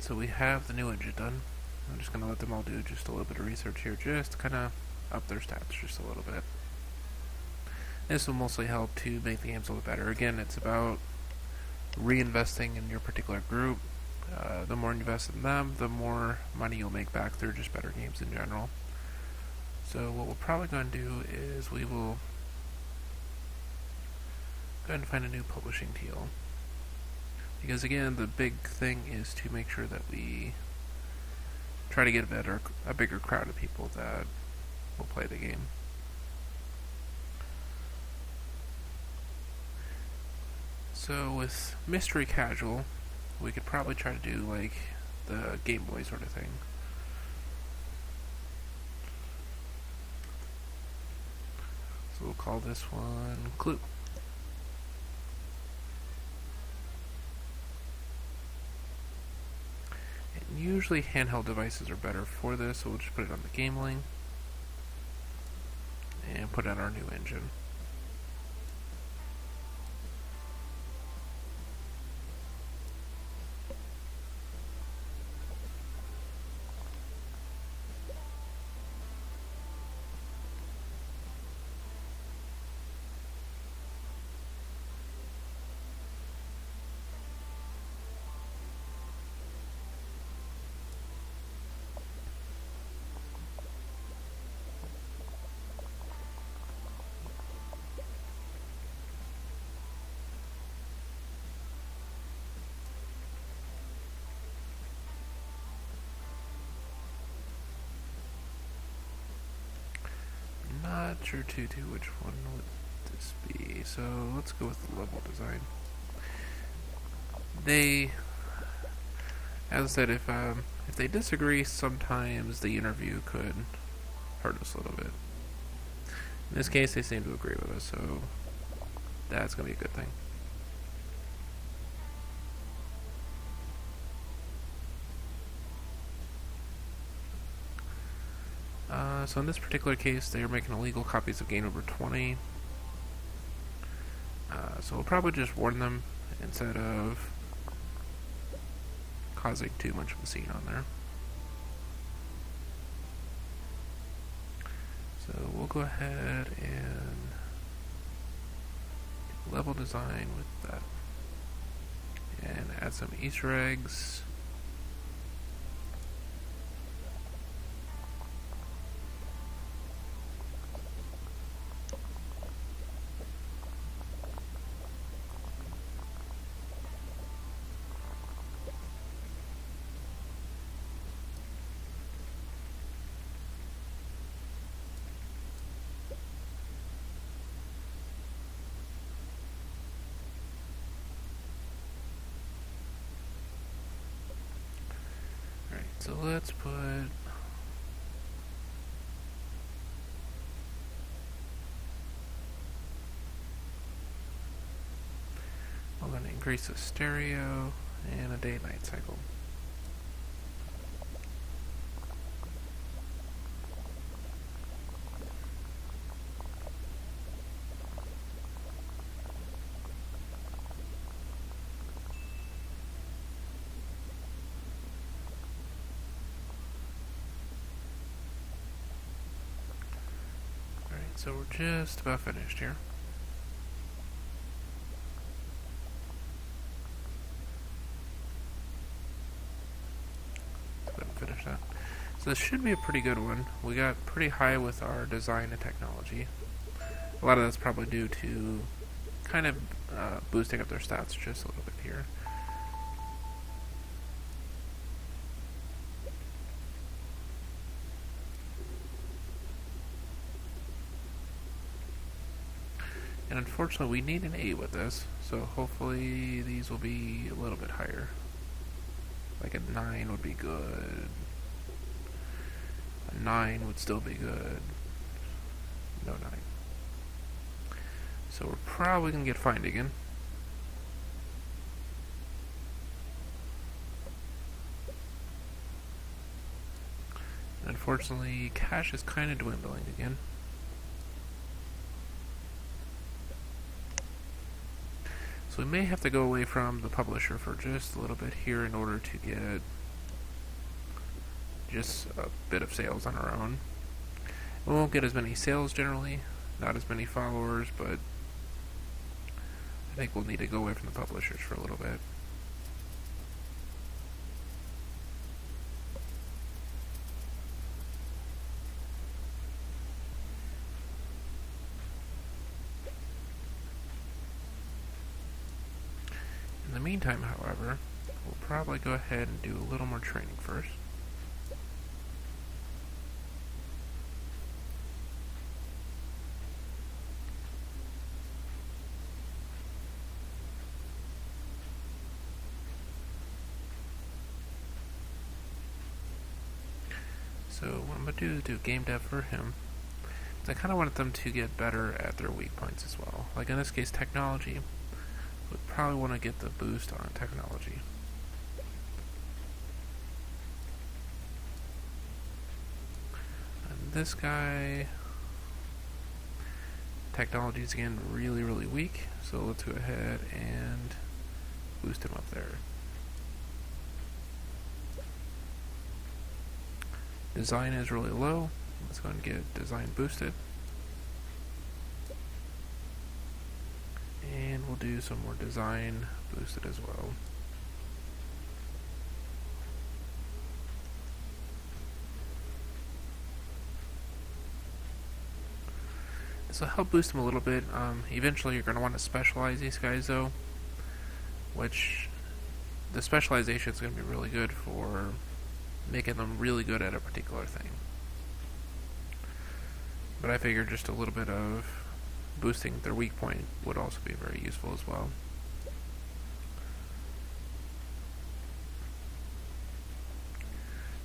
so we have the new engine done. I'm just going to let them all do just a little bit of research here, just to kind of up their stats just a little bit. This will mostly help to make the games a little better. Again, it's about reinvesting in your particular group. The more you invest in them, the more money you'll make back through just better games in general. So what we're probably going to do is we will go ahead and find a new publishing deal. Because again, the big thing is to make sure that we try to get a bigger crowd of people that will play the game. So with mystery casual, we could probably try to do like the Game Boy sort of thing. So we'll call this one Clue. And usually handheld devices are better for this, so we'll just put it on the game link and put in our new engine. Not sure to which one would this be, so let's go with the level design. They, as I said, if they disagree, sometimes the interview could hurt us a little bit. In this case, they seem to agree with us, so that's going to be a good thing. So in this particular case, they are making illegal copies of game number 20. So we'll probably just warn them instead of causing too much of a scene on there. So we'll go ahead and do level design with that. And add some Easter eggs. So let's put we're going to increase the stereo and a day-night cycle. So we're just about finished here. Let's go ahead and finish that. So this should be a pretty good one. We got pretty high with our design and technology. A lot of that's probably due to kind of boosting up their stats just a little bit here. And unfortunately, we need an 8 with this, so hopefully these will be a little bit higher. Like a 9 would be good. A 9 would still be good. No 9. So we're probably going to get fined again. And unfortunately, cash is kind of dwindling again. So we may have to go away from the publisher for just a little bit here in order to get just a bit of sales on our own. We won't get as many sales generally, not as many followers, but I think we'll need to go away from the publishers for a little bit. In the meantime, however, we'll probably go ahead and do a little more training first. So what I'm going to do is do game dev for him. I kind of wanted them to get better at their weak points as well. Like in this case, technology. Would probably want to get the boost on technology. And this guy, technology is again really, really weak. So let's go ahead and boost him up there. Design is really low. Let's go ahead and get design boosted. And we'll do some more design boosted as well. This will help boost them a little bit. Eventually you're going to want to specialize these guys though, which the specialization is going to be really good for making them really good at a particular thing. But I figure just a little bit of boosting their weak point would also be very useful as well.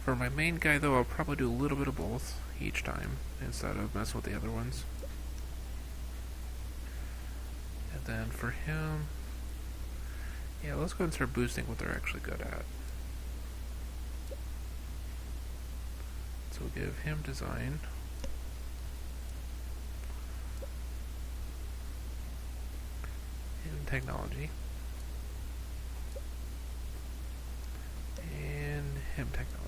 For my main guy though, I'll probably do a little bit of both each time instead of messing with the other ones. And then for him, yeah, let's go and start boosting what they're actually good at. So we'll give him design. And technology. And him technology.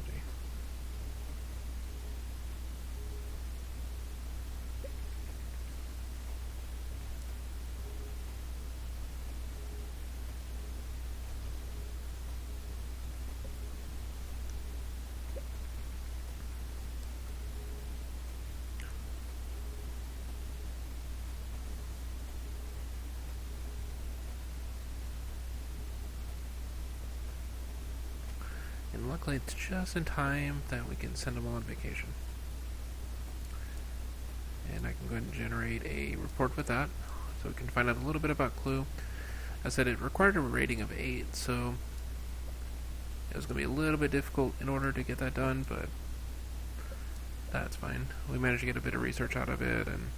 And luckily it's just in time that we can send them all on vacation. And I can go ahead and generate a report with that, so we can find out a little bit about Clue. I said it required a rating of 8, so it was going to be a little bit difficult in order to get that done, but that's fine. We managed to get a bit of research out of it, and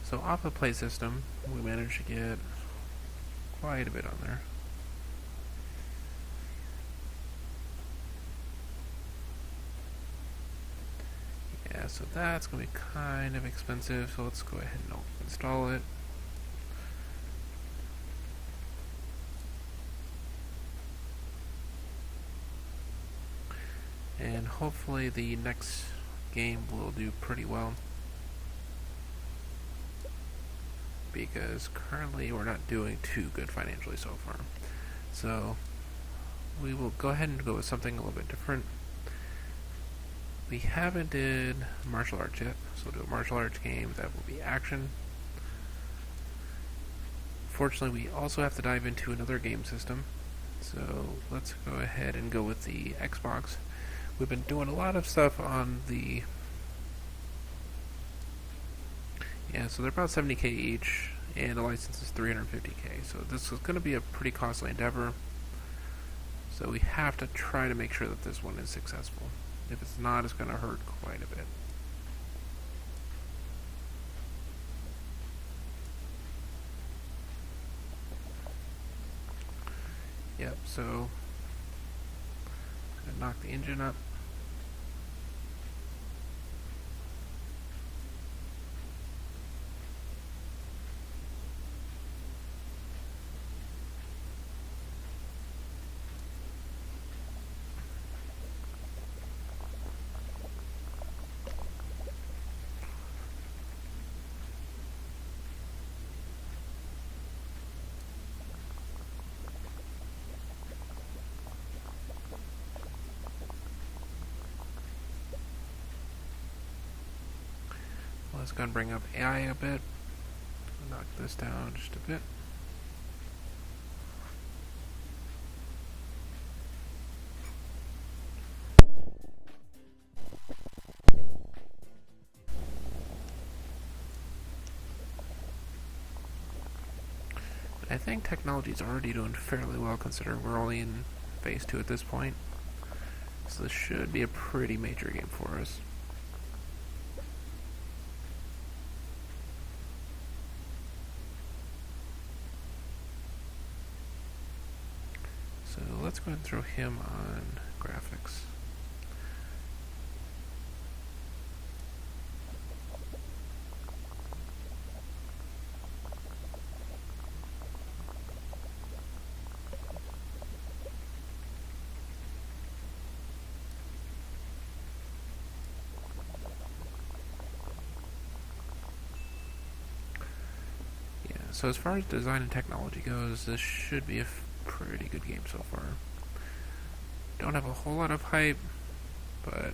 so off the play system, we managed to get quite a bit on there. Yeah, so that's going to be kind of expensive, so let's go ahead and install it. And hopefully the next game will do pretty well, because currently we're not doing too good financially so far. So we will go ahead and go with something a little bit different. We haven't did martial arts yet, so we'll do a martial arts game that will be action. Fortunately, we also have to dive into another game system, so let's go ahead and go with the Xbox. We've been doing a lot of stuff on the... Yeah, so they're about 70k each, and the license is 350k, so this is going to be a pretty costly endeavor. So we have to try to make sure that this one is successful. If it's not, it's going to hurt quite a bit. Yep, so gonna knock the engine up. Let's go and bring up AI a bit. Knock this down just a bit. I think technology is already doing fairly well considering we're only in phase 2 at this point. So this should be a pretty major game for us. So let's go ahead and throw him on graphics. So as far as design and technology goes, this should be a pretty good game so far. Don't have a whole lot of hype, but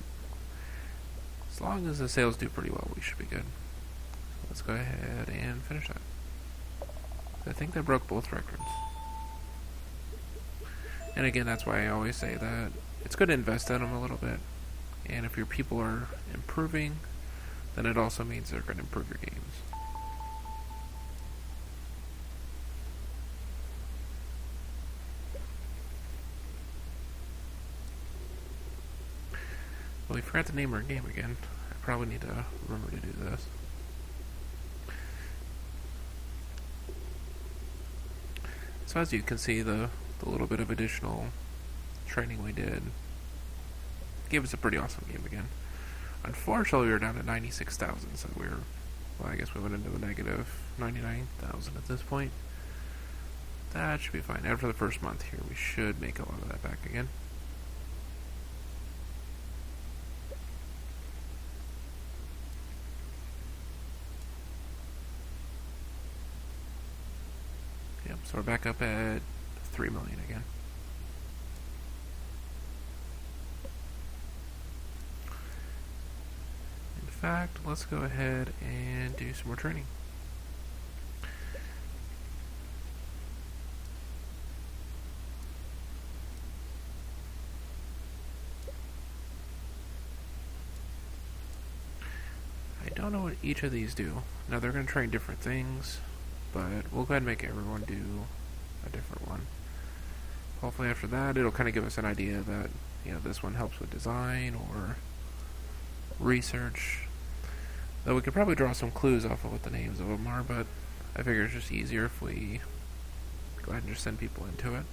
as long as the sales do pretty well, we should be good. Let's go ahead and finish that. I think that broke both records. And again, that's why I always say that it's good to invest in them a little bit. And if your people are improving, then it also means they're going to improve your games. Well, we forgot to name our game again. I probably need to remember to do this. So as you can see, the little bit of additional training we did gave us a pretty awesome game again. Unfortunately, we were down to 96,000, so I guess we went into the negative 99,000 at this point. That should be fine. After the first month here, we should make a lot of that back again. Yep, so we're back up at 3 million again. In fact, let's go ahead and do some more training. I don't know what each of these do. Now they're going to train different things, but we'll go ahead and make everyone do a different one. Hopefully after that it'll kind of give us an idea that, this one helps with design or research. Though we could probably draw some clues off of what the names of them are, but I figure it's just easier if we go ahead and just send people into it.